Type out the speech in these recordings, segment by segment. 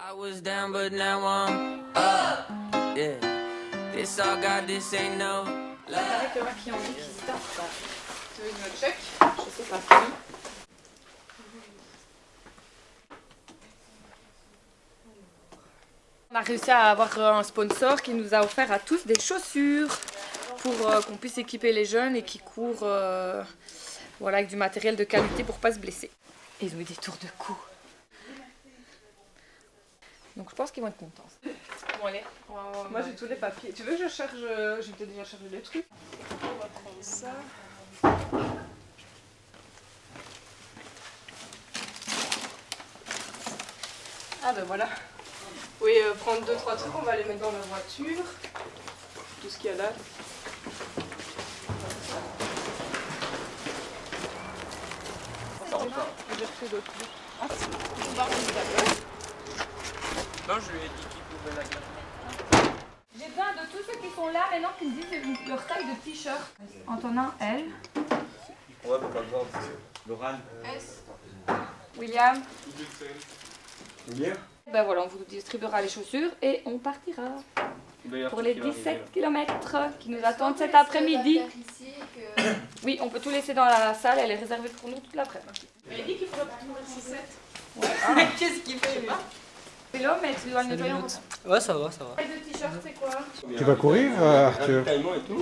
I was down but now I'm up. Yeah. This all God, this ain't no C'est vrai qu'il y en a qui ont dit qu'ils se tapent. Tu veux une check? Je sais pas qui. On a réussi à avoir un sponsor qui nous a offert à tous des chaussures pour qu'on puisse équiper les jeunes et qui courent voilà, avec du matériel de qualité pour pas se blesser. Et ils ont eu des tours de cou. Donc je pense qu'ils vont être contents. Bon allez, moi j'ai tous les papiers. Tu veux que je charge? J'ai peut-être déjà chargé des trucs. On va prendre ça. Ah ben voilà. Oui, prendre 2-3 trucs, on va les mettre dans la voiture. Tout ce qu'il y a là. J'ai refait d'autres trucs. Ah, on va remettre d'accord. Non, je lui ai dit qu'il pouvait la garder. J'ai besoin de tous ceux qui sont là maintenant qui me disent leur taille de t-shirt. Antonin, L. Ouais, pas grave. Laurent. S. William. William. Ben voilà, on vous distribuera les chaussures et on partira pour les 17 km qui nous attendent cet après-midi. Oui, on peut tout laisser dans la salle, elle est réservée pour nous toute l'après-midi. Mais il dit qu'il faudrait parcourir 6-7. Ouais. Ah. Qu'est-ce qu'il fait lui? Vélo, mais tu dois le nettoyer en Ouais, ça va, ça va. taille de t-shirt, c'est quoi? Tu vas courir, Arthur?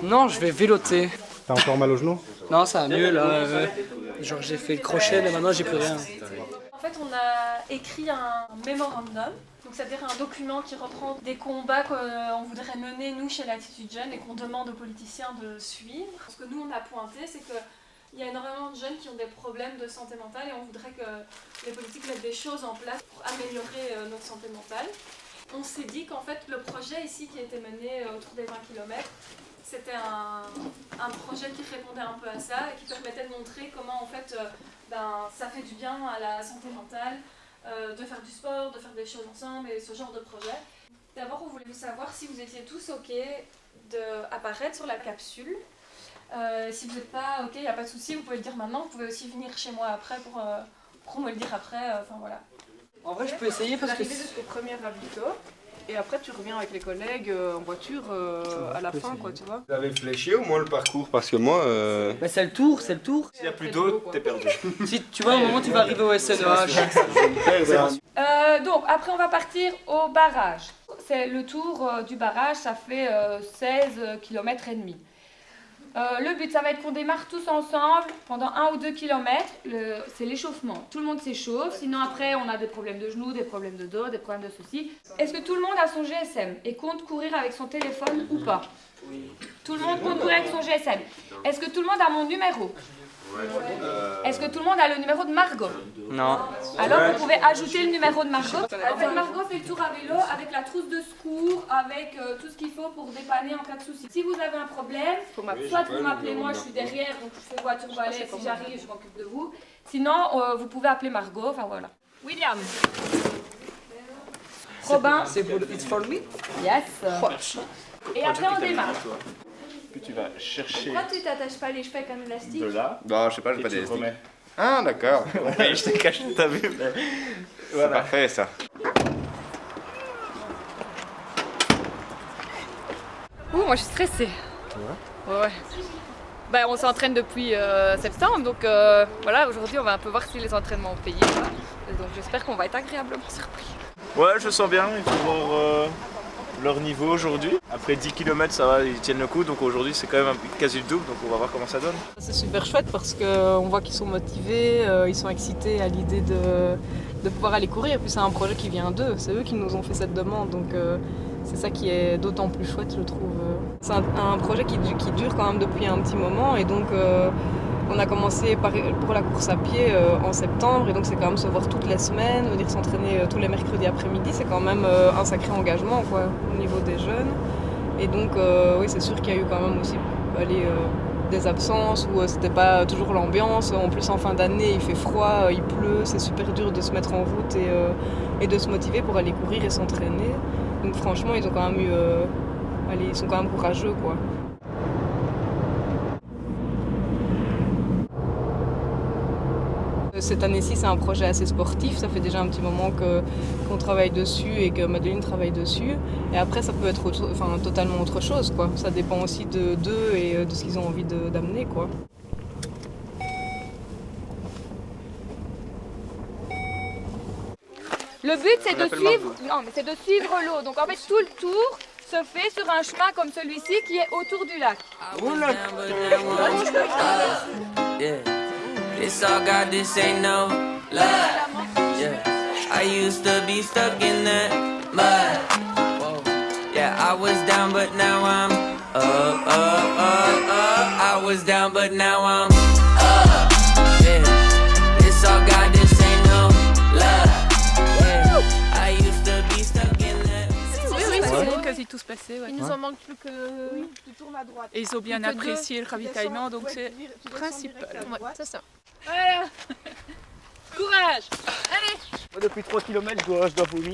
Non, je vais véloter. T'as encore mal au genou? Non, ça va mieux là. Genre j'ai fait le crochet, mais maintenant j'ai plus rien. En fait, on a écrit un mémorandum, donc c'est-à-dire un document qui reprend des combats qu'on voudrait mener nous chez l'Attitude Jeune et qu'on demande aux politiciens de suivre. Ce que nous on a pointé, c'est qu'il y a énormément de jeunes qui ont des problèmes de santé mentale et on voudrait que les politiques mettent des choses en place pour améliorer notre santé mentale. On s'est dit qu'en fait le projet ici qui a été mené autour des 20 km, c'était un projet qui répondait un peu à ça et qui permettait de montrer comment en fait ça fait du bien à la santé mentale, de faire du sport, de faire des choses ensemble et ce genre de projet. D'abord, on voulait savoir si vous étiez tous OK d'apparaître sur la capsule. Si vous n'êtes pas OK, il n'y a pas de souci, vous pouvez le dire maintenant. Vous pouvez aussi venir chez moi après pour me le dire après. Enfin voilà. En vrai, je peux essayer parce que. Arriver jusqu'au premier ravito et après tu reviens avec les collègues en voiture à la fin, quoi, tu vois. Vous avez fléché au moins le parcours parce que moi. Bah, c'est le tour, c'est le tour. S'il n'y a plus d'eau, t'es perdu. Si tu vois, au moment où tu vas arriver au SNEH. Donc après on va partir au barrage. C'est le tour du barrage, ça fait 16 km et demi. Le but, ça va être qu'on démarre tous ensemble pendant 1 ou 2 km. C'est l'échauffement. Tout le monde s'échauffe. Sinon, après, on a des problèmes de genoux, des problèmes de dos, des problèmes de ceci. Est-ce que tout le monde a son GSM et compte courir avec son téléphone ou pas? Oui. Tout le monde compte courir avec son GSM. Est-ce que tout le monde a mon numéro? Est-ce que tout le monde a le numéro de Margot? Non. Alors vous pouvez ajouter le numéro de Margot. En fait, Margot fait le tour à vélo avec la trousse de secours, avec tout ce qu'il faut pour dépanner en cas de souci. Si vous avez un problème, soit vous m'appelez moi, je suis derrière, donc je fais voiture balai, si j'arrive, je m'occupe de vous. Sinon, vous pouvez appeler Margot, enfin voilà. William. Robin. C'est pour It's for me? Yes. Et après on démarre. Puis tu vas chercher Pourquoi tu t'attaches pas les cheveux avec un élastique? de là Non, je sais pas, j'ai et pas tu d'élastique. remets. Ah, d'accord. Ouais, je t'ai caché, t'as vu, mais. C'est Voilà. parfait ça. Moi je suis stressée. Ouais. Ben, on s'entraîne depuis septembre, donc voilà, aujourd'hui on va un peu voir si les entraînements ont payé. Quoi. Et donc j'espère qu'on va être agréablement surpris. Ouais, je sens bien, il faut voir leur niveau aujourd'hui. Après 10 km, ça va, ils tiennent le coup, donc aujourd'hui c'est quand même quasi le double, donc on va voir comment ça donne. C'est super chouette parce qu'on voit qu'ils sont motivés, ils sont excités à l'idée de pouvoir aller courir. Et puis c'est un projet qui vient d'eux, c'est eux qui nous ont fait cette demande, donc c'est ça qui est d'autant plus chouette, je trouve. C'est un projet qui dure quand même depuis un petit moment, et donc on a commencé pour la course à pied en septembre, et donc c'est quand même se voir toutes les semaines, venir s'entraîner tous les mercredis après-midi, c'est quand même un sacré engagement quoi, au niveau des jeunes. Et donc oui, c'est sûr qu'il y a eu quand même aussi des absences où c'était pas toujours l'ambiance. En plus en fin d'année il fait froid, il pleut, c'est super dur de se mettre en route et de se motiver pour aller courir et s'entraîner. Donc franchement ils ont quand même eu, ils sont quand même courageux quoi. Cette année-ci, c'est un projet assez sportif. Ça fait déjà un petit moment qu'on travaille dessus et que Madeleine travaille dessus. Et après, ça peut être totalement autre chose, quoi. Ça dépend aussi d'eux et de ce qu'ils ont envie d'amener, quoi. Le but, c'est de suivre l'eau. Donc en fait, tout le tour se fait sur un chemin comme celui-ci qui est autour du lac. Yeah. This all God, this ain't no lie. Yeah. I used to be stuck in that mud. Whoa. Yeah, I was down, but now I'm up. I was down, but now I'm up. Yeah. This all God, this ain't no lie. Yeah. I used to be stuck in that. Oui, c'est quasi tout se passé. Ouais. Il nous en manque plus que... Oui, tu tournes à droite. Et ils ont bien apprécié le ravitaillement, donc c'est principal. Ouais, c'est ça. Voilà. Courage. Moi, depuis 3 km, je dois vomir.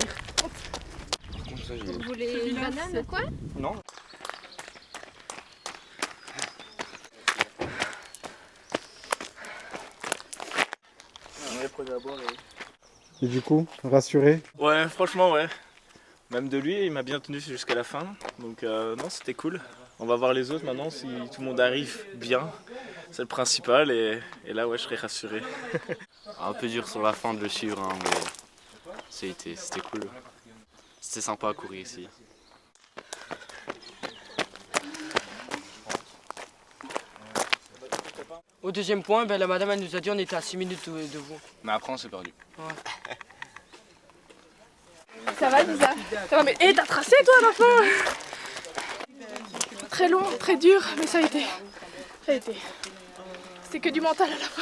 Vous voulez une banane ou quoi? Non. Et du coup, rassuré? Ouais, franchement, ouais. Même de lui, il m'a bien tenu jusqu'à la fin. Donc non, c'était cool. On va voir les autres maintenant si tout le monde arrive bien. C'est le principal et là, ouais, je serai rassuré. Un peu dur sur la fin de le suivre, hein, mais c'était cool. C'était sympa à courir ici. Au deuxième point, la madame elle nous a dit on était à 6 minutes de vous. Mais après, on s'est perdu. Ouais. Ça va, Lisa? Ça va, mais t'as tracé toi à la fin? Très long, très dur, mais ça a été. C'était que du mental à la fin.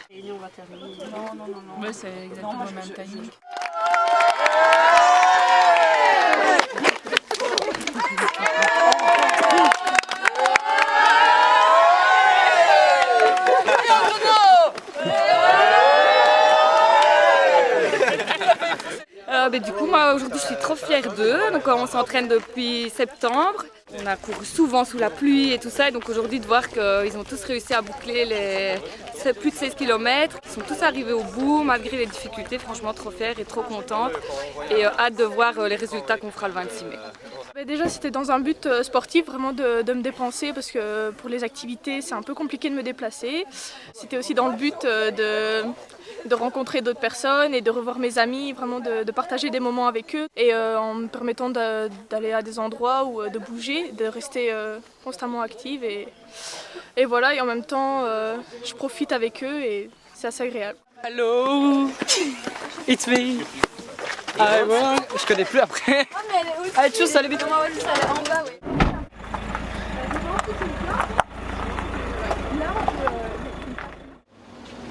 Et nous on va terminer. Non. Ouais, c'est exactement le même timing. Du coup, moi aujourd'hui je suis trop fière d'eux. Donc on s'entraîne depuis septembre. On a couru souvent sous la pluie et tout ça. Et donc aujourd'hui de voir qu'ils ont tous réussi à boucler plus de 16 km. Ils sont tous arrivés au bout malgré les difficultés. Franchement trop fière et trop contente. Et hâte de voir les résultats qu'on fera le 26 mai. Mais déjà c'était dans un but sportif, vraiment de me dépenser parce que pour les activités c'est un peu compliqué de me déplacer. C'était aussi dans le but de rencontrer d'autres personnes et de revoir mes amis, vraiment de partager des moments avec eux et en me permettant d'aller à des endroits ou de bouger, de rester constamment active et voilà, et en même temps je profite avec eux et c'est assez agréable. Hello, it's me. Ah ouais, je connais plus après. Allez, tchuss, allez vite. En bas, oui.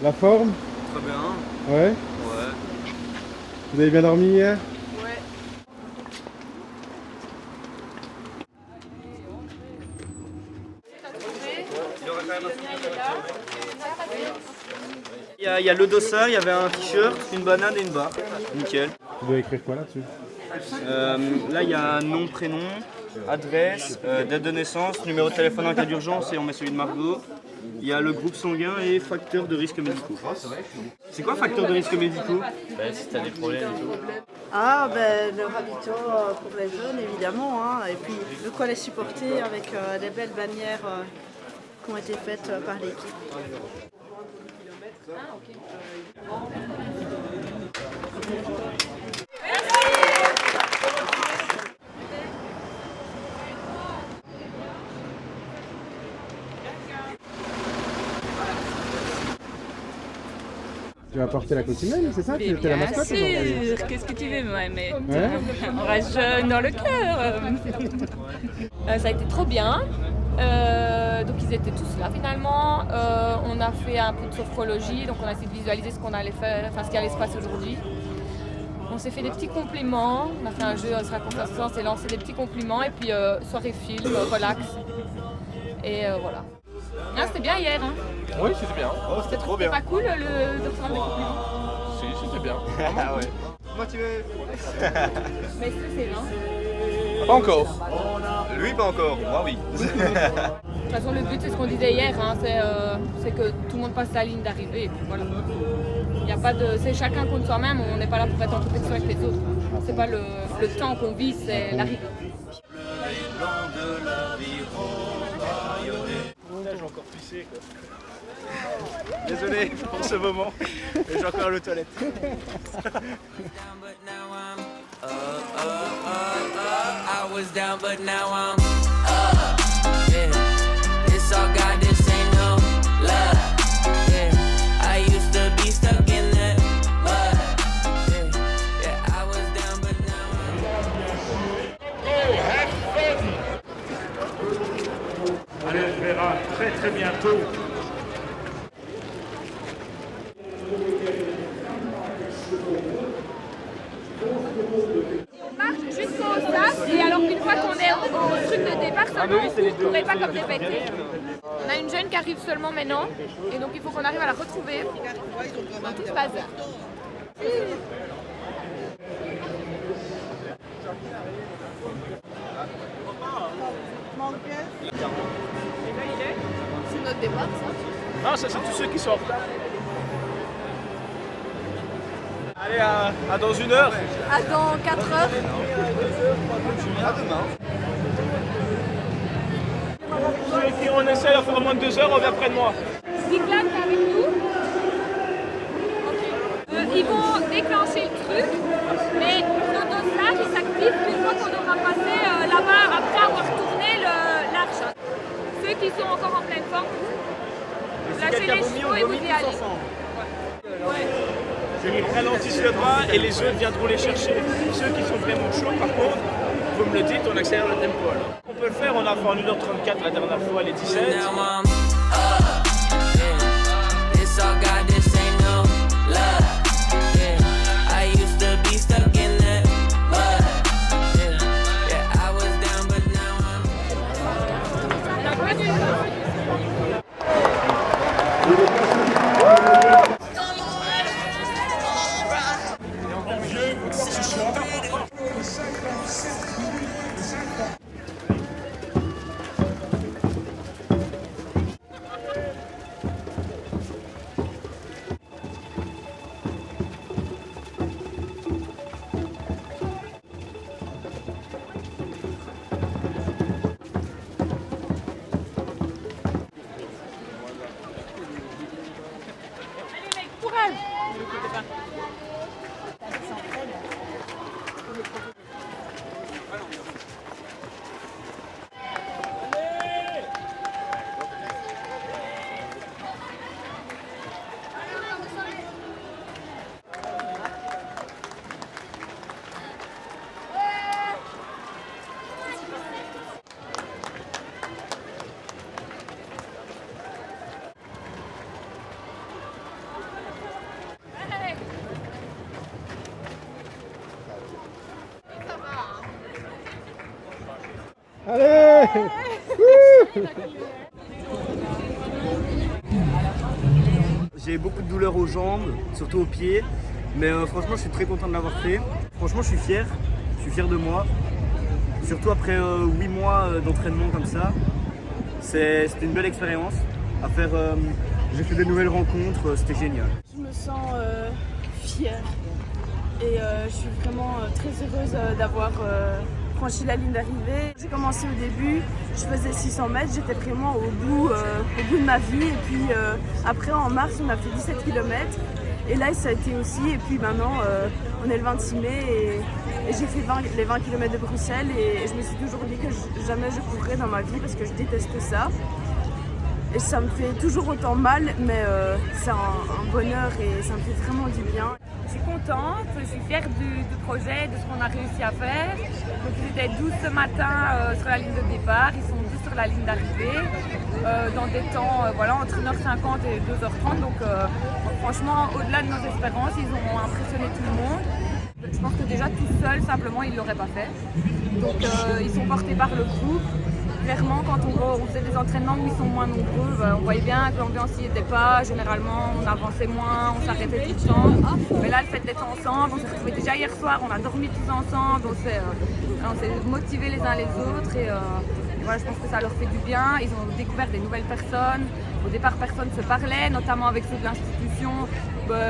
La forme? Très bien. Ouais? Ouais. Vous avez bien dormi hier? Il y a le dossard, il y avait un t-shirt, une banane et une barre. Nickel. Tu dois écrire quoi là-dessus? Là, il y a nom, prénom, adresse, date de naissance, numéro de téléphone en cas d'urgence et on met celui de Margot. Il y a le groupe sanguin et facteurs de risque médicaux. C'est quoi facteurs de risque médicaux? Si t'as des problèmes et tout. Ah, le ravito pour les jeunes évidemment, hein. Et puis de quoi les supporter avec des belles bannières qui ont été faites par l'équipe. Tu vas porter la coccinelle, c'est ça? Tu étais la mascotte? Bien sûr, qu'est-ce que tu veux, moi, mais Ouais. on reste jeune dans le cœur. Ça a été trop bien. Donc ils étaient tous là finalement. On a fait un peu de sophrologie, donc on a essayé de visualiser ce qu'on allait faire, enfin ce qui allait se passer aujourd'hui. On s'est fait des petits compliments, on a fait un jeu sur la conversation, on s'est lancé des petits compliments et puis soirée film, relax. Et voilà. Ah, c'était bien hier, hein? Oui, c'était bien. Oh, c'était trop bien. C'était pas cool de recevoir des compliments? Si, c'était bien. Ah ouais. Motivé. Mais stressé, hein? Pas encore. Lui, pas encore. Moi, oui. toute façon, le but, c'est ce qu'on disait hier, hein, c'est que tout le monde passe la ligne d'arrivée. Et puis voilà. Y a pas de, c'est chacun contre soi-même, on n'est pas là pour être en compétition avec les autres. C'est pas le temps qu'on vise, c'est l'arrivée. Là, j'ai encore pissé, quoi. Désolé pour ce moment, mais j'ai encore le toilette. I was down, but now I'm up. Yeah, this all God, this ain't no love. Yeah, I used to be stuck in that mud. Yeah, I was down, but now I'm. Allez, on se verra très très bientôt. On marche jusqu'au sas et alors qu'une fois qu'on est au truc de départ, seulement on ne courait pas comme des bêtes. On a une jeune qui arrive seulement maintenant et donc il faut qu'on arrive à la retrouver dans tout ce bazar. C'est notre départ ça? Non, ça c'est tous ceux qui sont en retard. Allez, à dans 1 heure. À dans 4 heures. À demain. Si on essaie à faire moins de 2 heures, on vient près de moi. Cyclade est avec nous. Ils vont déclencher le truc, mais l'autostar il s'active qu'une fois qu'on aura passé là-bas après avoir tourné l'arche. Ceux qui sont encore en pleine forme, lâchez les chevaux et vous y allez. Ils ralentissent le bras et les autres viendront les chercher. Ceux qui sont vraiment chauds, par contre, vous me le dites, on accélère le tempo alors. On peut le faire, on a fait en 1h34 la dernière fois, les 17. Allez. J'ai beaucoup de douleurs aux jambes, surtout aux pieds, mais franchement je suis très content de l'avoir fait. Franchement je suis fier de moi, surtout après 8 mois d'entraînement comme ça. C'était une belle expérience à faire. J'ai fait de nouvelles rencontres, c'était génial. Je me sens fière et je suis vraiment très heureuse d'avoir franchi la ligne d'arrivée. J'ai commencé au début, je faisais 600 mètres, j'étais vraiment au bout de ma vie. Et puis après en mars on a fait 17 km et là ça a été aussi. Et puis maintenant on est le 26 mai et j'ai fait les 20 km de Bruxelles et je me suis toujours dit que jamais je courrais dans ma vie parce que je déteste ça. Et ça me fait toujours autant mal, mais c'est un bonheur et ça me fait vraiment du bien. Je suis contente, je suis fière du projet, de ce qu'on a réussi à faire. Donc ils étaient 12 ce matin sur la ligne de départ, ils sont 12 sur la ligne d'arrivée, dans des temps entre 1h50 et 2h30. Donc franchement, au-delà de nos espérances, ils ont impressionné tout le monde. Je pense que déjà tout seul, simplement, ils ne l'auraient pas fait. Donc ils sont portés par le groupe. clairement, quand on faisait des entraînements où ils sont moins nombreux, on voyait bien que l'ambiance n'y était pas. Généralement, on avançait moins, on s'arrêtait tout le temps. Mais là, le fait d'être ensemble, on s'est retrouvés déjà hier soir, on a dormi tous ensemble, on s'est motivés les uns les autres. Et voilà, je pense que ça leur fait du bien. Ils ont découvert des nouvelles personnes. Au départ, personne ne se parlait, notamment avec ceux de l'institution.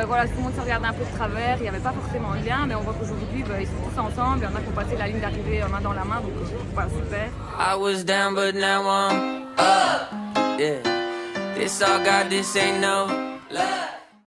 Voilà, tout le monde se regardait un peu de travers, il n'y avait pas forcément de lien, mais on voit qu'aujourd'hui, ils sont tous ensemble. Il y en a qui ont passé la ligne d'arrivée main dans la main, donc voilà, super. I was down, but now I'm up. Yeah, this all God, this ain't no love.